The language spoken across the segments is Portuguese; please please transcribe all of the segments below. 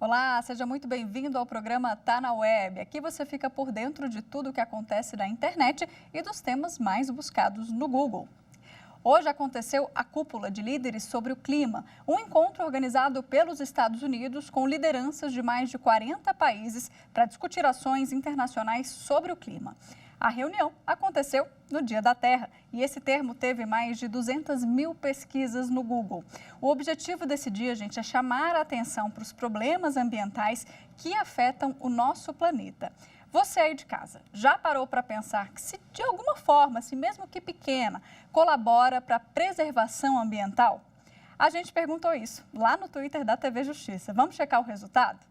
Olá, seja muito bem-vindo ao programa Tá na Web. Aqui você fica por dentro de tudo o que acontece na internet e dos temas mais buscados no Google. Hoje aconteceu a Cúpula de Líderes sobre o Clima, um encontro organizado pelos Estados Unidos com lideranças de mais de 40 países para discutir ações internacionais sobre o clima. A reunião aconteceu no Dia da Terra e esse termo teve mais de 200 mil pesquisas no Google. O objetivo desse dia, gente, é chamar a atenção para os problemas ambientais que afetam o nosso planeta. Você aí de casa, já parou para pensar que se de alguma forma, se mesmo que pequena, colabora para a preservação ambiental? A gente perguntou isso lá no Twitter da TV Justiça. Vamos checar o resultado?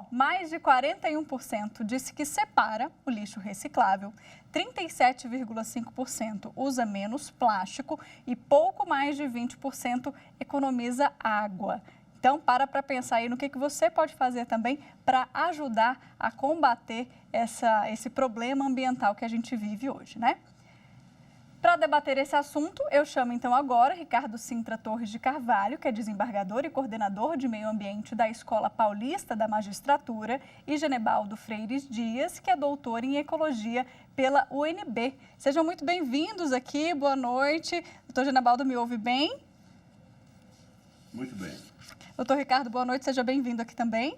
Mais de 41% disse que separa o lixo reciclável, 37,5% usa menos plástico e pouco mais de 20% economiza água. Então, para pensar aí no que você pode fazer também para ajudar a combater esse problema ambiental que a gente vive hoje, né? Para debater esse assunto, eu chamo então agora Ricardo Sintra Torres de Carvalho, que é desembargador e coordenador de meio ambiente da Escola Paulista da Magistratura, e Genebaldo Freires Dias, que é doutor em ecologia pela UNB. Sejam muito bem-vindos aqui, boa noite. Doutor Genebaldo, me ouve bem? Muito bem. Doutor Ricardo, boa noite, seja bem-vindo aqui também.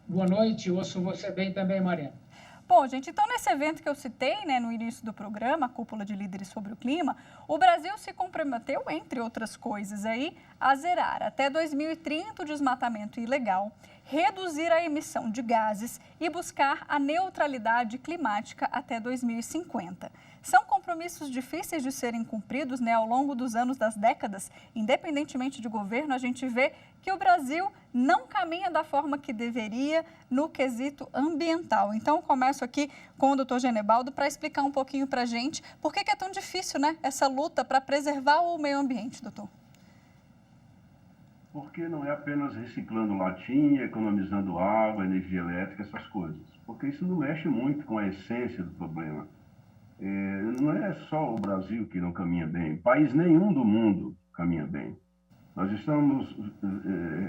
Boa noite, ouço você bem também, Mariana. Bom, gente, então nesse evento que eu citei, né, no início do programa, a Cúpula de Líderes sobre o Clima, o Brasil se comprometeu, entre outras coisas aí, a zerar até 2030 o desmatamento ilegal, reduzir a emissão de gases e buscar a neutralidade climática até 2050. São compromissos difíceis de serem cumpridos, né, ao longo dos anos, das décadas. Independentemente de governo, a gente vê que o Brasil não caminha da forma que deveria no quesito ambiental. Então, eu começo aqui com o doutor Genebaldo para explicar um pouquinho para a gente por que é tão difícil, né, essa luta para preservar o meio ambiente, doutor. Porque não é apenas reciclando latinha, economizando água, energia elétrica, essas coisas. Porque isso não mexe muito com a essência do problema. Não é só o Brasil que não caminha bem. País nenhum do mundo caminha bem. Nós estamos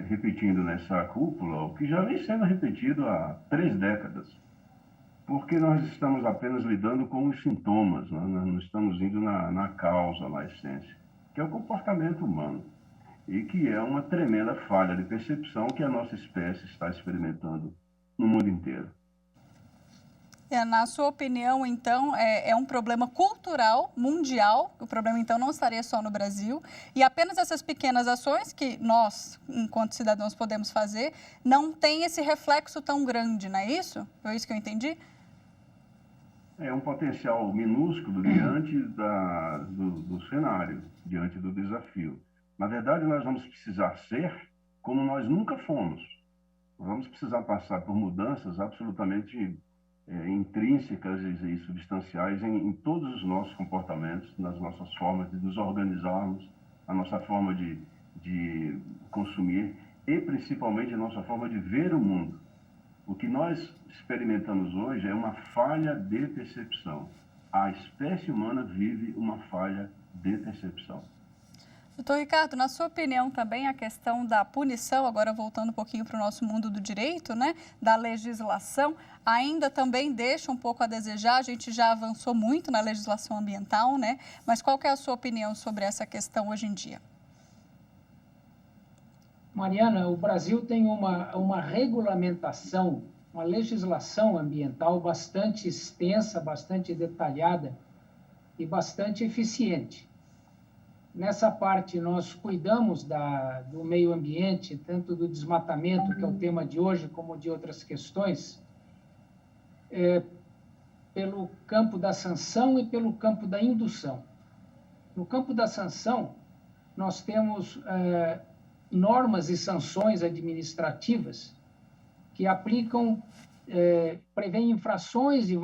repetindo nessa cúpula o que já vem sendo repetido há 3 décadas. Porque nós estamos apenas lidando com os sintomas, nós não estamos indo na causa, na essência, que é o comportamento humano. E que é uma tremenda falha de percepção que a nossa espécie está experimentando no mundo inteiro. Na sua opinião, então, é um problema cultural, mundial, o problema, então, não estaria só no Brasil, e apenas essas pequenas ações que nós, enquanto cidadãos, podemos fazer, não tem esse reflexo tão grande, não é isso? Foi isso que eu entendi? É um potencial minúsculo diante do cenário, diante do desafio. Na verdade, nós vamos precisar ser como nós nunca fomos. Nós vamos precisar passar por mudanças absolutamente intrínsecas e substanciais em todos os nossos comportamentos, nas nossas formas de nos organizarmos, a nossa forma de consumir e, principalmente, a nossa forma de ver o mundo. O que nós experimentamos hoje é uma falha de percepção. A espécie humana vive uma falha de percepção. Doutor Ricardo, na sua opinião também a questão da punição, agora voltando um pouquinho para o nosso mundo do direito, né, da legislação, ainda também deixa um pouco a desejar. A gente já avançou muito na legislação ambiental, né? Mas qual que é a sua opinião sobre essa questão hoje em dia? Mariana, o Brasil tem uma regulamentação, uma legislação ambiental bastante extensa, bastante detalhada e bastante eficiente. Nessa parte, nós cuidamos do meio ambiente, tanto do desmatamento, que é o tema de hoje, como de outras questões, pelo campo da sanção e pelo campo da indução. No campo da sanção, nós temos normas e sanções administrativas que aplicam, prevêem infrações de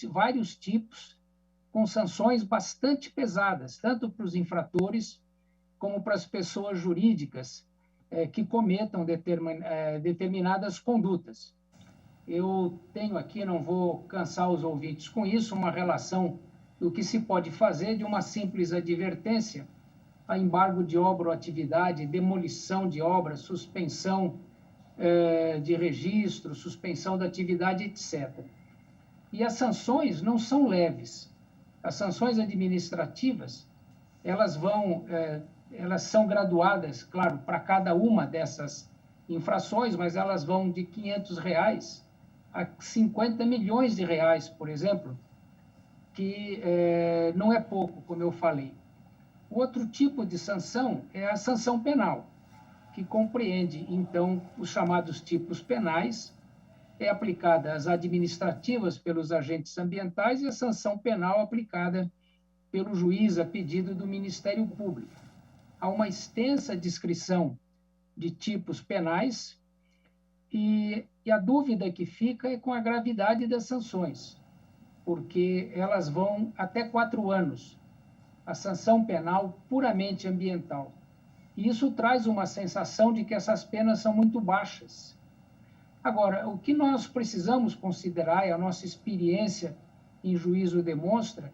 vários tipos, com sanções bastante pesadas, tanto para os infratores como para as pessoas jurídicas que cometam determinadas condutas. Eu tenho aqui, não vou cansar os ouvintes com isso, uma relação do que se pode fazer de uma simples advertência a embargo de obra ou atividade, demolição de obra, suspensão de registro, suspensão da atividade, etc. E as sanções não são leves. As sanções administrativas, elas são graduadas, claro, para cada uma dessas infrações, mas elas vão de R$ 500 a 50 milhões de reais, por exemplo, que não é pouco, como eu falei. O outro tipo de sanção é a sanção penal, que compreende, então, os chamados tipos penais, é aplicada às administrativas pelos agentes ambientais e a sanção penal aplicada pelo juiz a pedido do Ministério Público. Há uma extensa descrição de tipos penais e a dúvida que fica é com a gravidade das sanções, porque elas vão até 4 anos, a sanção penal puramente ambiental. E isso traz uma sensação de que essas penas são muito baixas. Agora, o que nós precisamos considerar, e a nossa experiência em juízo demonstra,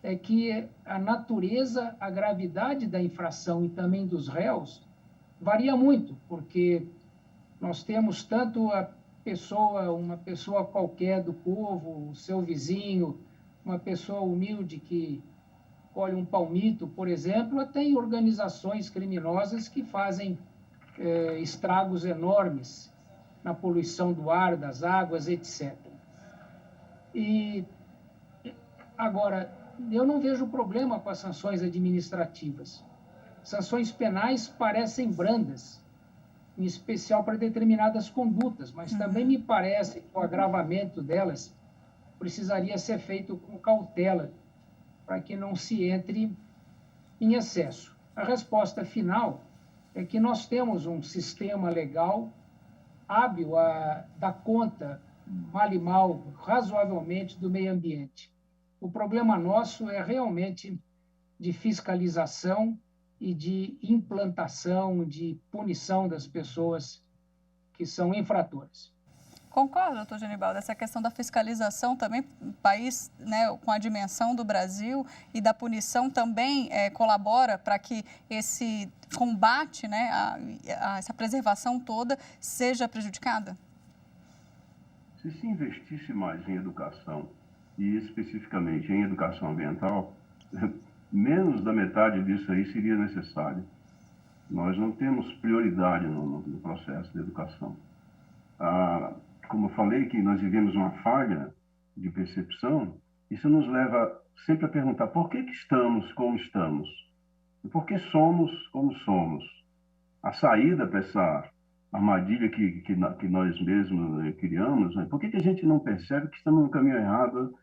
é que a natureza, a gravidade da infração e também dos réus varia muito, porque nós temos tanto uma pessoa qualquer do povo, o seu vizinho, uma pessoa humilde que colhe um palmito, por exemplo, até em organizações criminosas que fazem estragos enormes na poluição do ar, das águas, etc. E, agora, eu não vejo problema com as sanções administrativas. Sanções penais parecem brandas, em especial para determinadas condutas, mas também me parece que o agravamento delas precisaria ser feito com cautela, para que não se entre em excesso. A resposta final é que nós temos um sistema legal hábil a dar conta, mal e mal, razoavelmente, do meio ambiente. O problema nosso é realmente de fiscalização e de implantação, de punição das pessoas que são infratoras. Concordo, doutor Genibaldo, essa questão da fiscalização também, país, né, com a dimensão do Brasil e da punição também colabora para que esse combate, né, essa preservação toda seja prejudicada? Se investisse mais em educação, e especificamente em educação ambiental, menos da metade disso aí seria necessário. Nós não temos prioridade no processo de educação. Como eu falei que nós vivemos uma falha de percepção, isso nos leva sempre a perguntar por que estamos como estamos? E por que somos como somos? A saída para essa armadilha que nós mesmos criamos, né? Por que a gente não percebe que estamos no caminho errado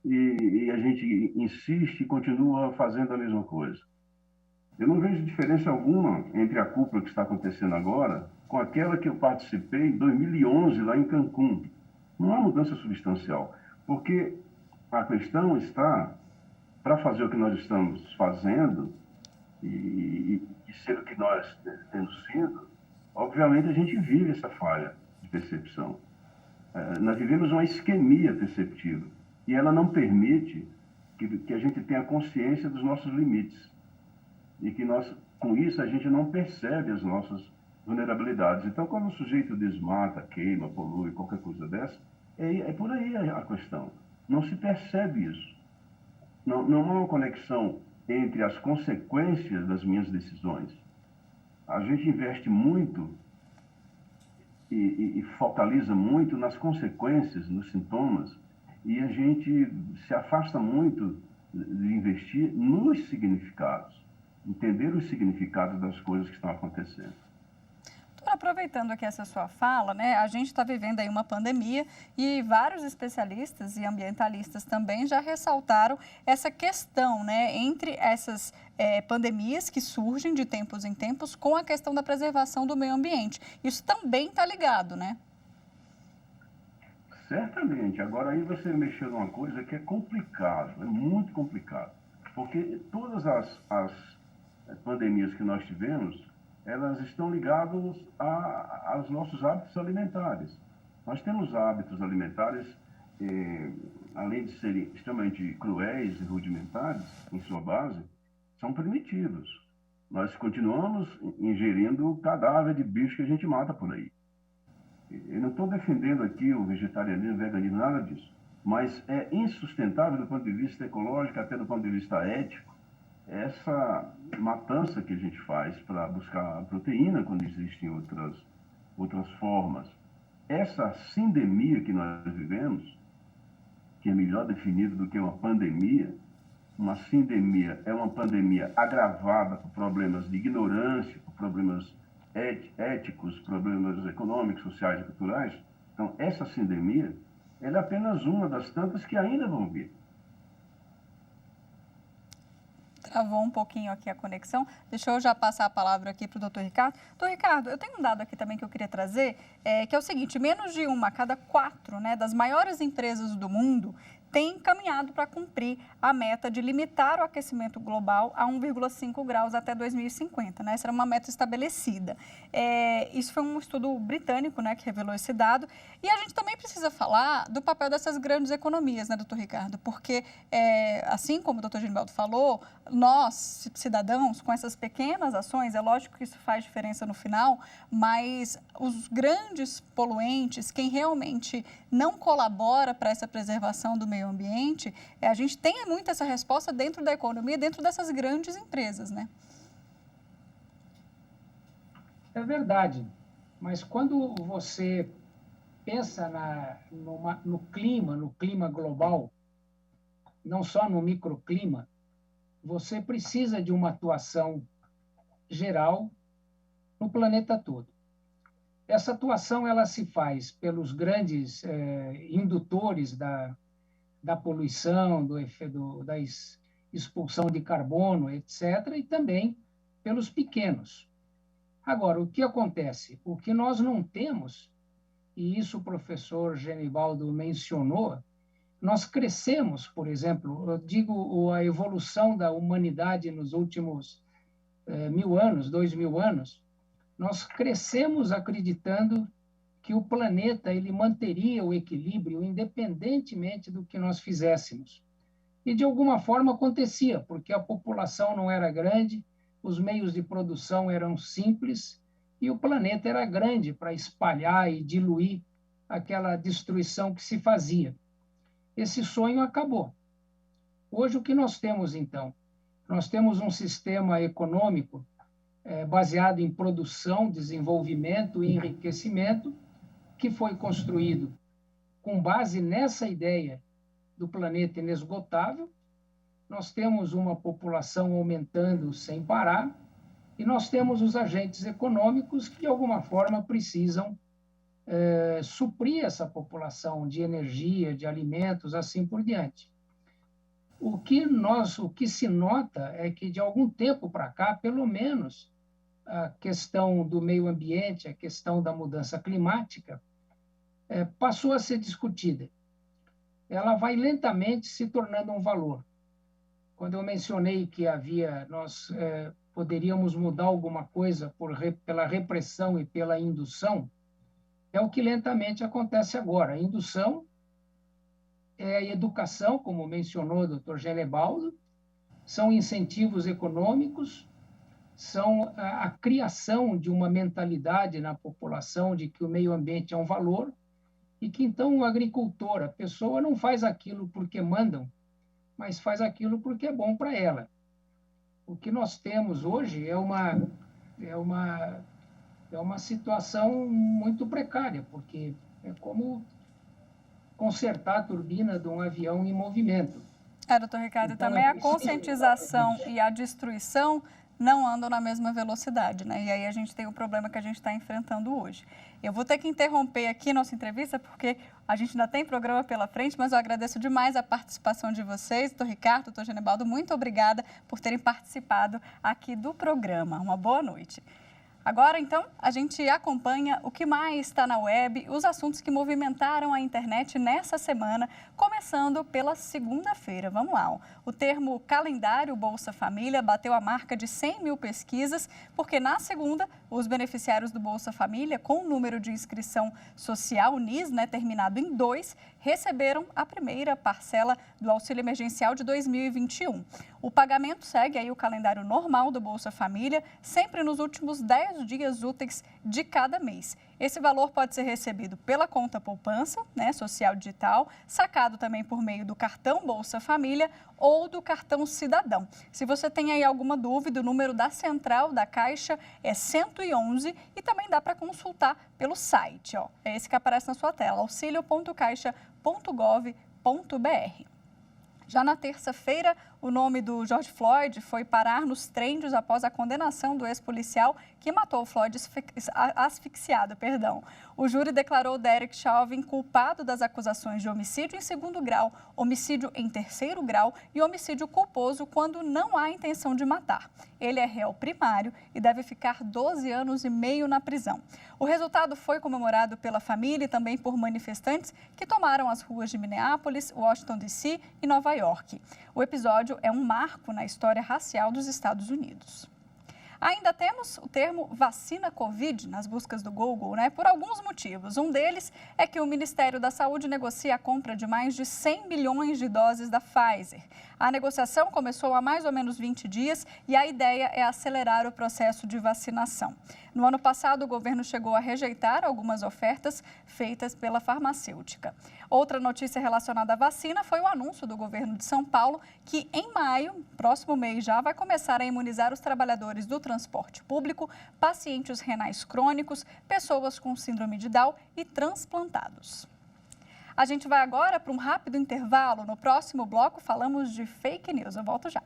e a gente insiste e continua fazendo a mesma coisa? Eu não vejo diferença alguma entre a cúpula que está acontecendo agora com aquela que eu participei em 2011, lá em Cancún. Não há mudança substancial, porque a questão está, para fazer o que nós estamos fazendo e ser o que nós temos sido, obviamente a gente vive essa falha de percepção. Nós vivemos uma isquemia perceptiva e ela não permite que a gente tenha consciência dos nossos limites e que nós, com isso, a gente não percebe as nossas vulnerabilidades. Então, quando o sujeito desmata, queima, polui, qualquer coisa dessa, é por aí a questão. Não se percebe isso. Não há uma conexão entre as consequências das minhas decisões. A gente investe muito e focaliza muito nas consequências, nos sintomas, e a gente se afasta muito de investir nos significados, entender os significados das coisas que estão acontecendo. Aproveitando aqui essa sua fala, né, a gente está vivendo aí uma pandemia e vários especialistas e ambientalistas também já ressaltaram essa questão, né, entre essas pandemias que surgem de tempos em tempos com a questão da preservação do meio ambiente. Isso também está ligado, né? Certamente. Agora aí você mexeu numa coisa que é complicado, é muito complicado, porque todas as pandemias que nós tivemos, elas estão ligadas aos nossos hábitos alimentares. Nós temos hábitos alimentares, além de serem extremamente cruéis e rudimentares em sua base, são primitivos. Nós continuamos ingerindo cadáver de bicho que a gente mata por aí. Eu não estou defendendo aqui o vegetarianismo, o veganismo, nada disso. Mas é insustentável do ponto de vista ecológico, até do ponto de vista ético, essa matança que a gente faz para buscar a proteína quando existem outras formas. Essa sindemia que nós vivemos, que é melhor definido do que uma pandemia é uma pandemia agravada por problemas de ignorância, por problemas éticos, problemas econômicos, sociais e culturais. Então, essa sindemia, ela é apenas uma das tantas que ainda vão vir. Travou um pouquinho aqui a conexão. Deixa eu já passar a palavra aqui para o doutor Ricardo. Doutor Ricardo, eu tenho um dado aqui também que eu queria trazer, que é o seguinte, menos de uma a cada 4, né, das maiores empresas do mundo tem caminhado para cumprir a meta de limitar o aquecimento global a 1,5 graus até 2050. Né? Essa era uma meta estabelecida. Isso foi um estudo britânico, né, que revelou esse dado. E a gente também precisa falar do papel dessas grandes economias, né, doutor Ricardo? Porque, assim como o doutor Genibaldo falou, nós, cidadãos, com essas pequenas ações, é lógico que isso faz diferença no final, mas os grandes poluentes, quem realmente não colabora para essa preservação do meio ambiente, a gente tem muito essa resposta dentro da economia, dentro dessas grandes empresas, né? É verdade, mas quando você pensa no clima global, não só no microclima, você precisa de uma atuação geral no planeta todo. Essa atuação ela se faz pelos grandes indutores da poluição, da expulsão de carbono, etc., e também pelos pequenos. Agora, o que acontece? O que nós não temos, e isso o professor Genibaldo mencionou, nós crescemos, por exemplo, eu digo a evolução da humanidade nos últimos 1000 anos, 2000 anos, nós crescemos acreditando que o planeta ele manteria o equilíbrio independentemente do que nós fizéssemos. E, de alguma forma, acontecia, porque a população não era grande, os meios de produção eram simples e o planeta era grande para espalhar e diluir aquela destruição que se fazia. Esse sonho acabou. Hoje, o que nós temos, então? Nós temos um sistema econômico baseado em produção, desenvolvimento e enriquecimento, que foi construído com base nessa ideia do planeta inesgotável. Nós temos uma população aumentando sem parar e nós temos os agentes econômicos que, de alguma forma, precisam suprir essa população de energia, de alimentos, assim por diante. O que se nota é que, de algum tempo para cá, pelo menos, a questão do meio ambiente, a questão da mudança climática, passou a ser discutida. Ela vai lentamente se tornando um valor. Quando eu mencionei que nós poderíamos mudar alguma coisa pela repressão e pela indução, é o que lentamente acontece agora. A indução é a educação, como mencionou o Dr. Genibaldo, são incentivos econômicos, são a criação de uma mentalidade na população de que o meio ambiente é um valor e que, então, o agricultor, a pessoa não faz aquilo porque mandam, mas faz aquilo porque é bom para ela. O que nós temos hoje é uma situação muito precária, porque é como consertar a turbina de um avião em movimento. Doutor Ricardo, então, também a conscientização e a destruição não andam na mesma velocidade, né? E aí a gente tem o problema que a gente está enfrentando hoje. Eu vou ter que interromper aqui nossa entrevista, porque a gente ainda tem programa pela frente, mas eu agradeço demais a participação de vocês, doutor Ricardo, doutor Genibaldo, muito obrigada por terem participado aqui do programa. Uma boa noite. Agora, então, a gente acompanha o que mais está na web, os assuntos que movimentaram a internet nessa semana, começando pela segunda-feira. Vamos lá. O termo calendário Bolsa Família bateu a marca de 100 mil pesquisas, porque na segunda, os beneficiários do Bolsa Família, com o número de inscrição social, NIS, né, terminado em 2, receberam a primeira parcela do auxílio emergencial de 2021. O pagamento segue aí o calendário normal do Bolsa Família, sempre nos últimos 10 10 dias úteis de cada mês. Esse valor pode ser recebido pela conta poupança, né, social digital, sacado também por meio do cartão Bolsa Família ou do cartão Cidadão. Se você tem aí alguma dúvida, o número da central da Caixa é 111 e também dá para consultar pelo site, ó. É esse que aparece na sua tela, auxilio.caixa.gov.br. Já na terça-feira, o nome do George Floyd foi parar nos trends após a condenação do ex-policial que matou o Floyd asfixiado. O júri declarou Derek Chauvin culpado das acusações de homicídio em 2º grau, homicídio em 3º grau e homicídio culposo quando não há intenção de matar. Ele é réu primário e deve ficar 12 anos e meio na prisão. O resultado foi comemorado pela família e também por manifestantes que tomaram as ruas de Minneapolis, Washington, D.C. e Nova York. O episódio é um marco na história racial dos Estados Unidos. Ainda temos o termo vacina Covid nas buscas do Google, né? Por alguns motivos. Um deles é que o Ministério da Saúde negocia a compra de mais de 100 milhões de doses da Pfizer. A negociação começou há mais ou menos 20 dias e a ideia é acelerar o processo de vacinação. No ano passado, o governo chegou a rejeitar algumas ofertas feitas pela farmacêutica. Outra notícia relacionada à vacina foi o anúncio do governo de São Paulo que em maio, próximo mês já, vai começar a imunizar os trabalhadores do transporte público, pacientes renais crônicos, pessoas com síndrome de Down e transplantados. A gente vai agora para um rápido intervalo. No próximo bloco falamos de fake news. Eu volto já.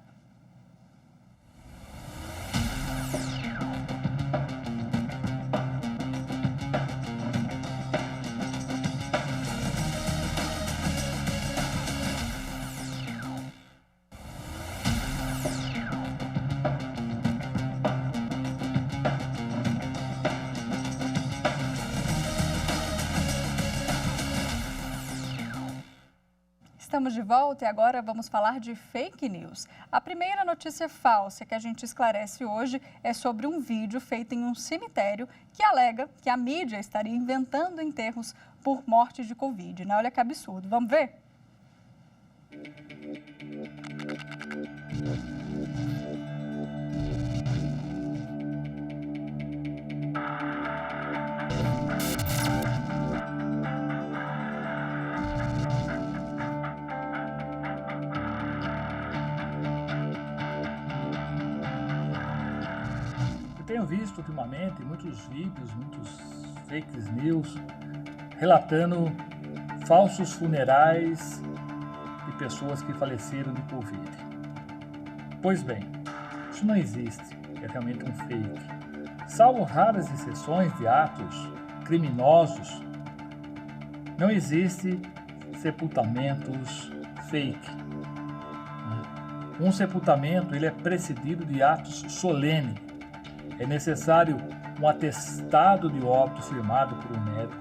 Estamos de volta e agora vamos falar de fake news. A primeira notícia falsa que a gente esclarece hoje é sobre um vídeo feito em um cemitério que alega que a mídia estaria inventando enterros por morte de Covid, né? Olha que absurdo. Vamos ver? Tenho visto ultimamente muitos vídeos, muitos fake news relatando falsos funerais de pessoas que faleceram de Covid. Pois bem, isso não existe, é realmente um fake. Salvo raras exceções de atos criminosos, não existe sepultamentos fake. Um sepultamento ele é precedido de atos solenes. É necessário um atestado de óbito firmado por um médico.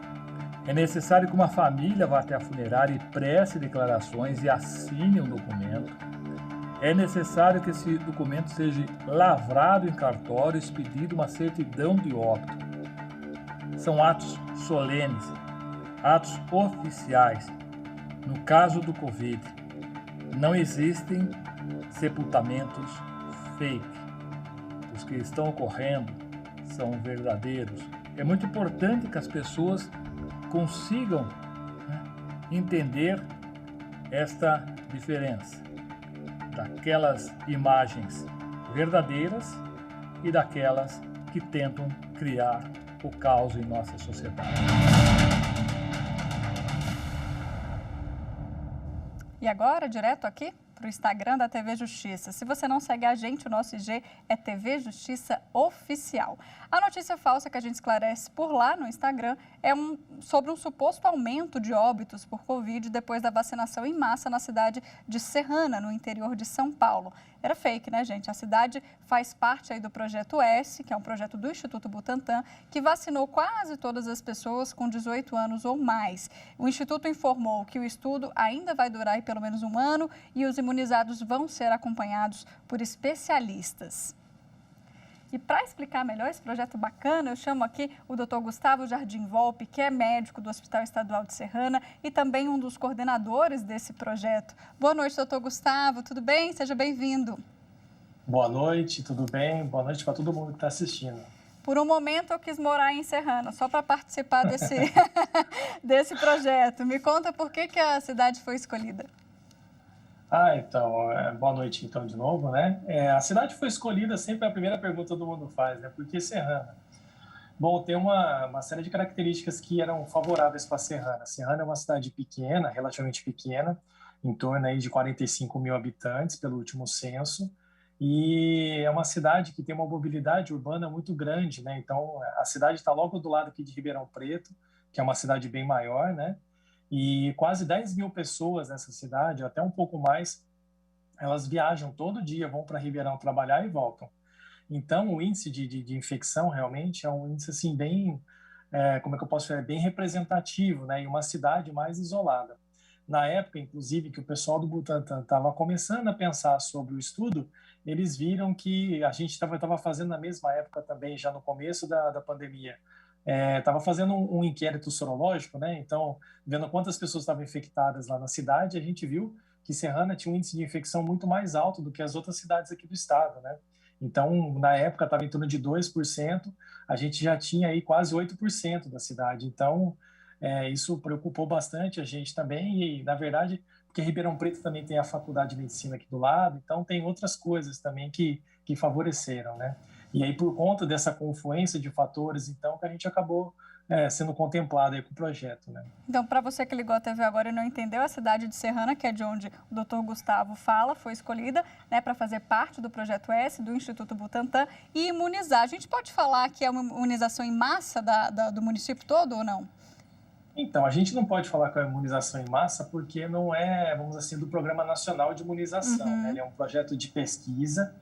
É necessário que uma família vá até a funerária e preste declarações e assine um documento. É necessário que esse documento seja lavrado em cartório, expedido uma certidão de óbito. São atos solenes, atos oficiais. No caso do Covid, não existem sepultamentos fake. Os que estão ocorrendo são verdadeiros. É muito importante que as pessoas consigam entender esta diferença daquelas imagens verdadeiras e daquelas que tentam criar o caos em nossa sociedade. E agora, direto aqui para o Instagram da TV Justiça. Se você não segue a gente, o nosso IG é TV Justiça Oficial. A notícia falsa que a gente esclarece por lá no Instagram é sobre um suposto aumento de óbitos por Covid depois da vacinação em massa na cidade de Serrana, no interior de São Paulo. Era fake, né, gente? A cidade faz parte aí do Projeto S, que é um projeto do Instituto Butantan, que vacinou quase todas as pessoas com 18 anos ou mais. O Instituto informou que o estudo ainda vai durar aí pelo menos um ano e os imunizados vão ser acompanhados por especialistas. E para explicar melhor esse projeto bacana, eu chamo aqui o Dr. Gustavo Jardim Volpe, que é médico do Hospital Estadual de Serrana e também um dos coordenadores desse projeto. Boa noite, doutor Gustavo, tudo bem? Seja bem-vindo. Boa noite, tudo bem? Boa noite para todo mundo que está assistindo. Por um momento eu quis morar em Serrana, só para participar desse projeto. Me conta por que a cidade foi escolhida. Então, boa noite então de novo, né? A cidade foi escolhida, sempre a primeira pergunta todo mundo faz, né? Por que Serrana? Bom, tem uma série de características que eram favoráveis para Serrana. Serrana é uma cidade pequena, relativamente pequena, em torno aí de 45 mil habitantes pelo último censo, e é uma cidade que tem uma mobilidade urbana muito grande, né? Então, a cidade está logo do lado aqui de Ribeirão Preto, que é uma cidade bem maior, né? E quase 10 mil pessoas nessa cidade, até um pouco mais, elas viajam todo dia, vão para Ribeirão trabalhar e voltam. Então, o índice de infecção realmente é um índice assim bem, como é que eu posso falar, bem representativo, né? E uma cidade mais isolada. Na época, inclusive, que o pessoal do Butantan estava começando a pensar sobre o estudo, eles viram que a gente estava fazendo na mesma época também, já no começo da pandemia, estava fazendo um inquérito sorológico, né? Então, vendo quantas pessoas estavam infectadas lá na cidade, a gente viu que Serrana tinha um índice de infecção muito mais alto do que as outras cidades aqui do estado, né? Então, na época, estava em torno de 2%, a gente já tinha aí quase 8% da cidade. Então, isso preocupou bastante a gente também e, na verdade, porque Ribeirão Preto também tem a Faculdade de Medicina aqui do lado, então tem outras coisas também que favoreceram, né? E aí, por conta dessa confluência de fatores, então, que a gente acabou sendo contemplado aí com o projeto, né? Então, para você que ligou a TV agora e não entendeu, a cidade de Serrana, que é de onde o Dr. Gustavo fala, foi escolhida, né, para fazer parte do Projeto S, do Instituto Butantan, e imunizar. A gente pode falar que é uma imunização em massa do município todo ou não? Então, a gente não pode falar que é imunização em massa porque não é, vamos dizer assim, do Programa Nacional de Imunização, né? Ele é um projeto de pesquisa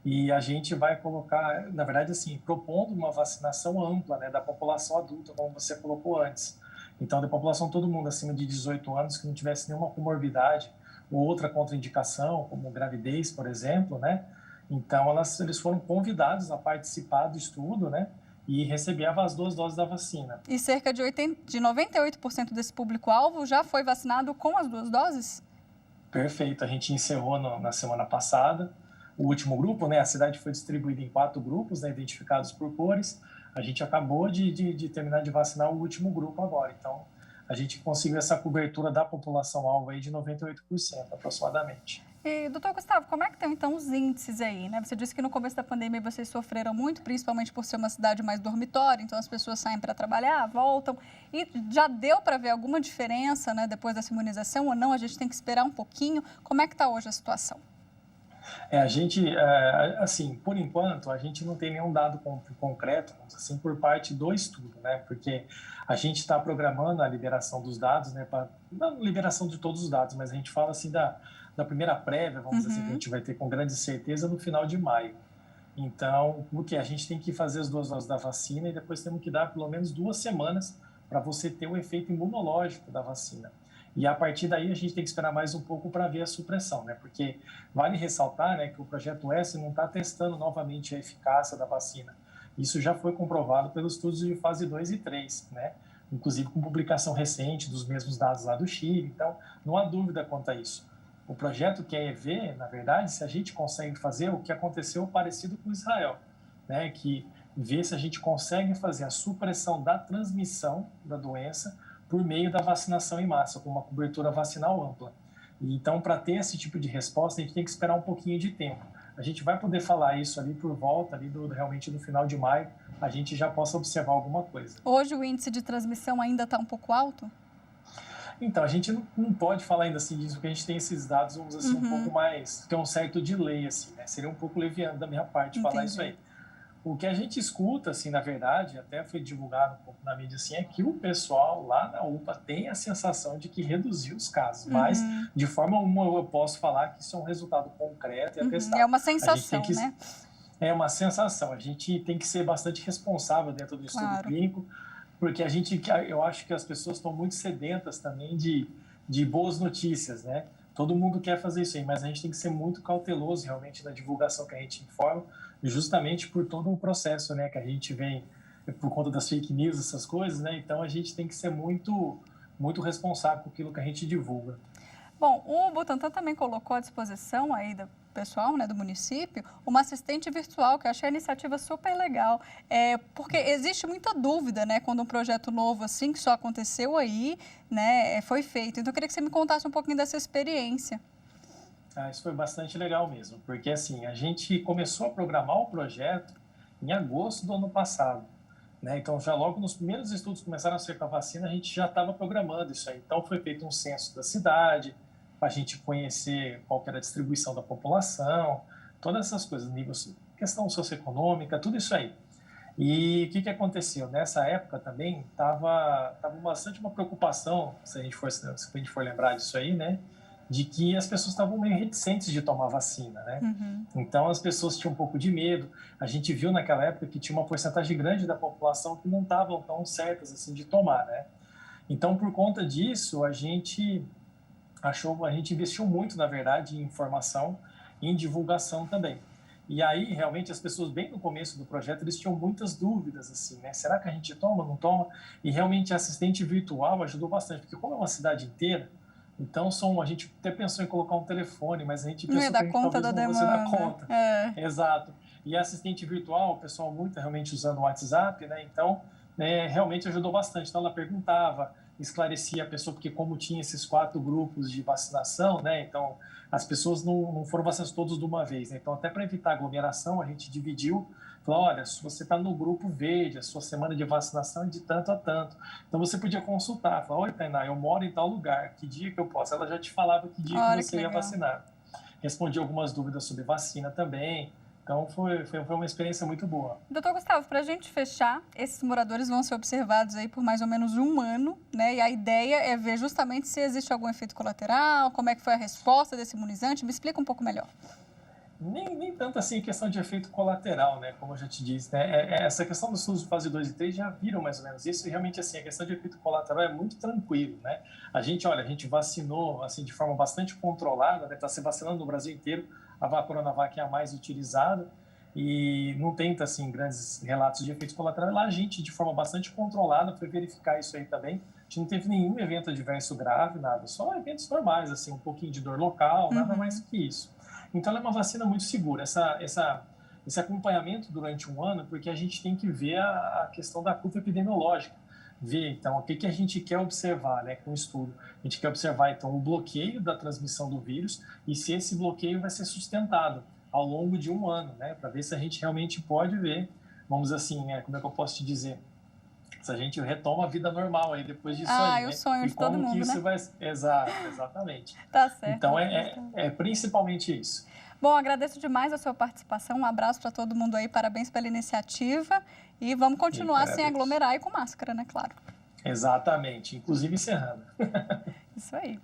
e a gente vai colocar, na verdade, assim, propondo uma vacinação ampla, né, da população adulta, como você colocou antes. Então, da população, todo mundo acima de 18 anos que não tivesse nenhuma comorbidade ou outra contraindicação, como gravidez, por exemplo, né? Então, eles foram convidados a participar do estudo, né? E receber as 2 doses da vacina. E cerca de 98% desse público-alvo já foi vacinado com as 2 doses? Perfeito. A gente encerrou na semana passada o último grupo, né? A cidade foi distribuída em 4 grupos, né, identificados por cores. A gente acabou de terminar de vacinar o último grupo agora. Então, a gente conseguiu essa cobertura da população-alvo aí de 98% aproximadamente. E, doutor Gustavo, como é que estão, então, os índices aí, né? Você disse que no começo da pandemia vocês sofreram muito, principalmente por ser uma cidade mais dormitória, então as pessoas saem para trabalhar, voltam. E já deu para ver alguma diferença, né, depois dessa imunização ou não? A gente tem que esperar um pouquinho. Como é que está hoje a situação? A gente, assim, por enquanto, a gente não tem nenhum dado concreto, assim, por parte do estudo, né? Porque a gente está programando a liberação dos dados, né? Não liberação de todos os dados, mas a gente fala, assim, da primeira prévia, vamos dizer assim, que a gente vai ter com grande certeza no final de maio. Então, porque a gente tem que fazer as 2 doses da vacina e depois temos que dar pelo menos 2 semanas para você ter o efeito imunológico da vacina. E a partir daí a gente tem que esperar mais um pouco para ver a supressão, né? Porque vale ressaltar, né, que o Projeto S não está testando novamente a eficácia da vacina. Isso já foi comprovado pelos estudos de fase 2 e 3, né? Inclusive com publicação recente dos mesmos dados lá do Chile. Então, não há dúvida quanto a isso. O projeto quer ver, na verdade, se a gente consegue fazer o que aconteceu parecido com Israel, né? Que ver se a gente consegue fazer a supressão da transmissão da doença por meio da vacinação em massa, com uma cobertura vacinal ampla. E, então, para ter esse tipo de resposta, a gente tem que esperar um pouquinho de tempo. A gente vai poder falar isso ali por volta, ali realmente no final de maio, a gente já possa observar alguma coisa. Hoje o índice de transmissão ainda está um pouco alto? Então, a gente não pode falar ainda assim disso, porque a gente tem esses dados, vamos dizer assim, um pouco mais, tem um certo delay, assim, né? Seria um pouco leviano da minha parte falar isso aí. O que a gente escuta, assim, na verdade, até foi divulgado um pouco na mídia, assim, é que o pessoal lá na UPA tem a sensação de que reduziu os casos, mas de forma alguma eu posso falar que isso é um resultado concreto e atestado. É uma sensação, né? É uma sensação. A gente tem que ser bastante responsável dentro do estudo clínico, porque eu acho que as pessoas estão muito sedentas também de boas notícias, né? Todo mundo quer fazer isso aí, mas a gente tem que ser muito cauteloso realmente na divulgação que a gente informa, justamente por todo o processo, né, que a gente vem por conta das fake news, essas coisas, né? Então a gente tem que ser muito responsável com aquilo que a gente divulga. Bom, o Butantan também colocou à disposição aí pessoal, né, do município, uma assistente virtual, que eu achei a iniciativa super legal, porque existe muita dúvida, né, quando um projeto novo assim, que só aconteceu aí, né, foi feito. Então, eu queria que você me contasse um pouquinho dessa experiência. Isso foi bastante legal mesmo, porque assim, a gente começou a programar o projeto em agosto do ano passado, né? Então, já logo nos primeiros estudos que começaram a ser com a vacina, a gente já estava programando isso aí. Então, foi feito um censo da cidade, para a gente conhecer qual que era a distribuição da população, todas essas coisas, nível, questão socioeconômica, tudo isso aí. E o que aconteceu? Nessa época também, estava bastante uma preocupação, se a gente for lembrar disso aí, né? De que as pessoas estavam meio reticentes de tomar vacina, né? Uhum. Então, as pessoas tinham um pouco de medo. A gente viu naquela época que tinha uma porcentagem grande da população que não estavam tão certas assim de tomar, né? Então, por conta disso, a gente investiu muito, na verdade, em informação e em divulgação também. E aí, realmente, as pessoas, bem no começo do projeto, eles tinham muitas dúvidas, assim, né? Será que a gente toma, não toma? E realmente a assistente virtual ajudou bastante, porque como é uma cidade inteira, então, a gente até pensou em colocar um telefone, mas a gente pensou que a gente talvez não fosse dar conta. Exato. E a assistente virtual, o pessoal muito realmente usando o WhatsApp, né? Então, realmente ajudou bastante. Então, ela perguntava, esclarecia a pessoa, porque como tinha esses 4 grupos de vacinação, né? Então, as pessoas não foram vacinadas todos de uma vez, né? Então, até para evitar aglomeração, a gente dividiu. Falou, olha, se você está no grupo verde, a sua semana de vacinação é de tanto a tanto. Então, você podia consultar. Falou, oi, Tainá, eu moro em tal lugar, que dia que eu posso? Ela já te falava que dia que você ia vacinar. Respondi algumas dúvidas sobre vacina também. Então, foi uma experiência muito boa. Doutor Gustavo, para a gente fechar, esses moradores vão ser observados aí por mais ou menos 1 ano, né? E a ideia é ver justamente se existe algum efeito colateral, como é que foi a resposta desse imunizante. Me explica um pouco melhor. Nem tanto assim questão de efeito colateral, né? Como eu já te disse, né? Essa questão dos estudos de fase 2 e 3 já viram mais ou menos isso, e realmente assim, a questão de efeito colateral é muito tranquilo, né? A gente vacinou assim, de forma bastante controlada, né? Está se vacinando no Brasil inteiro, a Coronavac é a mais utilizada, e não tem assim, grandes relatos de efeitos colaterais. Lá a gente, de forma bastante controlada, foi verificar isso aí também. A gente não teve nenhum evento adverso grave, nada, só eventos normais, assim, um pouquinho de dor local, nada mais que isso. Então, ela é uma vacina muito segura. Esse acompanhamento durante 1 ano, porque a gente tem que ver a questão da curva epidemiológica. Ver, então, o que a gente quer observar, né, com o estudo. A gente quer observar, então, o bloqueio da transmissão do vírus e se esse bloqueio vai ser sustentado ao longo de 1 ano, né, para ver se a gente realmente pode ver, vamos dizer assim, como é que eu posso te dizer? Se a gente retoma a vida normal aí depois disso aí, o né? sonho de todo mundo, isso né? vai... Exatamente. Tá certo. Então, é principalmente isso. Bom, agradeço demais a sua participação, um abraço para todo mundo aí, parabéns pela iniciativa e vamos continuar sem aglomerar e com máscara, né, claro. Exatamente, inclusive encerrando. Isso aí.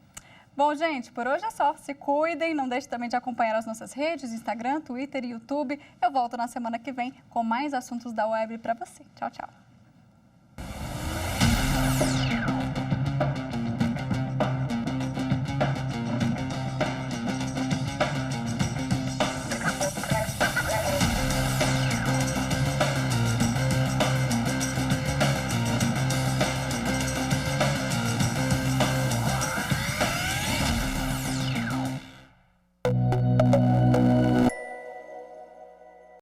Bom, gente, por hoje é só. Se cuidem, não deixe também de acompanhar as nossas redes, Instagram, Twitter e YouTube. Eu volto na semana que vem com mais assuntos da web para você. Tchau, tchau.